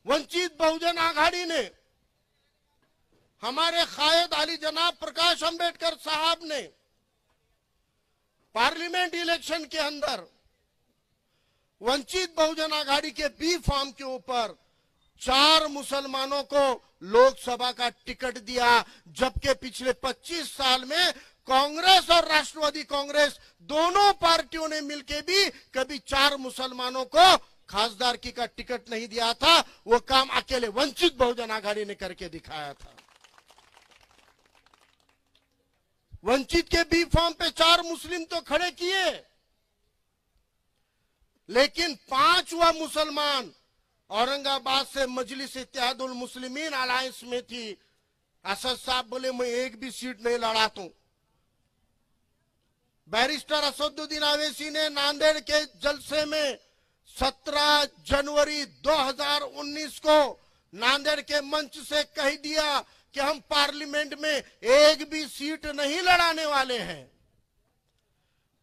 वंचित बहुजन आघाड़ी ने, हमारे कायद आली जनाब प्रकाश अंबेडकर साहब ने पार्लियामेंट इलेक्शन के अंदर वंचित बहुजन आघाड़ी के बी फॉर्म के ऊपर 4 मुसलमानों को लोकसभा का टिकट दिया, जबकि पिछले 25 साल में कांग्रेस और राष्ट्रवादी कांग्रेस दोनों पार्टियों ने मिलकर भी कभी 4 मुसलमानों को खासदारकी का टिकट नहीं दिया था। वो काम अकेले वंचित बहुजन आघाड़ी ने करके दिखाया था। वंचित के बी फॉर्म पे 4 मुस्लिम तो खड़े किए, लेकिन 5वां मुसलमान औरंगाबाद से मजलिस इत्तेहादुल मुस्लिमीन अलायंस में थी। असद साहब बोले मैं एक भी सीट नहीं लड़ाता हूं। बैरिस्टर असदुद्दीन अवैसी ने नांदेड़ के जलसे में 17 जनवरी 2019 को नांदेड़ के मंच से कह दिया कि हम पार्लियामेंट में एक भी सीट नहीं लड़ाने वाले हैं।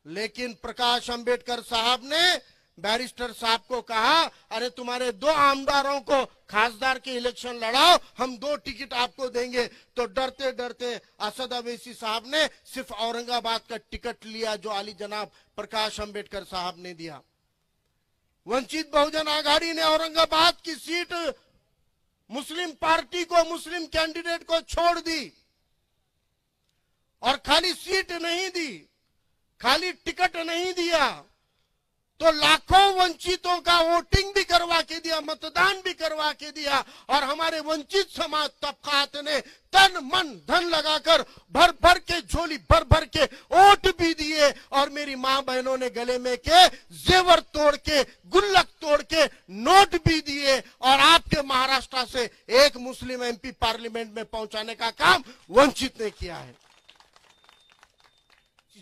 लेकिन प्रकाश अंबेडकर साहब ने बैरिस्टर साहब को कहा, अरे तुम्हारे 2 आमदारों को खासदार के इलेक्शन लड़ाओ, हम 2 टिकट आपको देंगे। तो डरते डरते असद अवैसी साहब ने सिर्फ औरंगाबाद का टिकट लिया, जो आली जनाब प्रकाश अंबेडकर साहब ने दिया। वंचित बहुजन आघाड़ी ने औरंगाबाद की सीट मुस्लिम पार्टी को, मुस्लिम कैंडिडेट को छोड़ दी, और खाली सीट नहीं दी, खाली टिकट नहीं दिया, तो लाखों वंचितों का वोटिंग भी करवा के दिया, मतदान भी करवा के दिया। और हमारे वंचित समाज तबकात ने तन मन धन लगाकर भर भर के झोली भर भर के वोट भी दिए। और मेरी मां बहनों ने गले में के जेवर तोड़ के, गुल्लक तोड़ के नोट भी दिए। और आपके महाराष्ट्र से एक मुस्लिम एमपी पार्लियामेंट में पहुंचाने का काम वंचित ने किया है।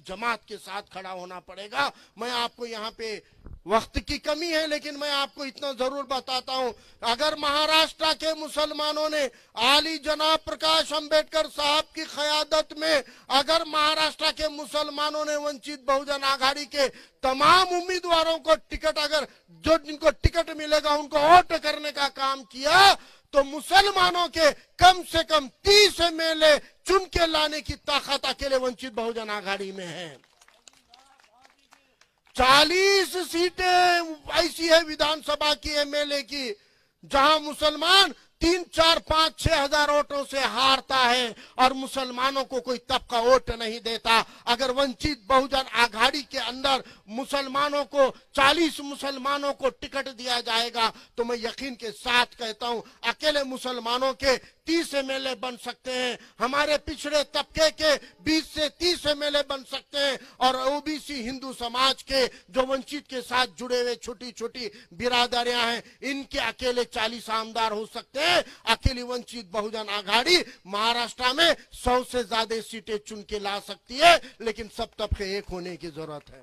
जमात के साथ खड़ा होना पड़ेगा। मैं आपको यहाँ पे, वक्त की कमी है लेकिन मैं आपको इतना जरूर बताता हूं, अगर महाराष्ट्र के मुसलमानों ने आली जनाब प्रकाश अंबेडकर साहब की क़यादत में, अगर महाराष्ट्र के मुसलमानों ने वंचित बहुजन आघाड़ी के तमाम उम्मीदवारों को टिकट, अगर जो जिनको टिकट मिलेगा उनको वोट करने का काम किया, तो मुसलमानों के कम से कम 30 एमएलए चुन के लाने की ताकत अकेले वंचित बहुजन आघाड़ी में है। 40 सीटें ऐसी है विधानसभा की एमएलए की जहां मुसलमान 3, 4, 5, 6 हजार वोटों से हारता है और मुसलमानों को कोई तबका वोट नहीं देता। अगर वंचित बहुजन आघाड़ी के अंदर मुसलमानों को, 40 मुसलमानों को टिकट दिया जाएगा, तो मैं यकीन के साथ कहता हूं अकेले मुसलमानों के 30 एमएलए बन सकते हैं, हमारे पिछड़े तबके के 20 से 30 एमएलए बन सकते हैं, और ओबीसी हिंदू समाज के जो वंचित के साथ जुड़े हुए छोटी छोटी बिरादरियां हैं, इनके अकेले 40 आमदार हो सकते हैं। अकेली वंचित बहुजन आघाड़ी महाराष्ट्र में 100 से ज्यादा सीटें चुन के ला सकती है, लेकिन सब तबके एक होने की जरूरत है।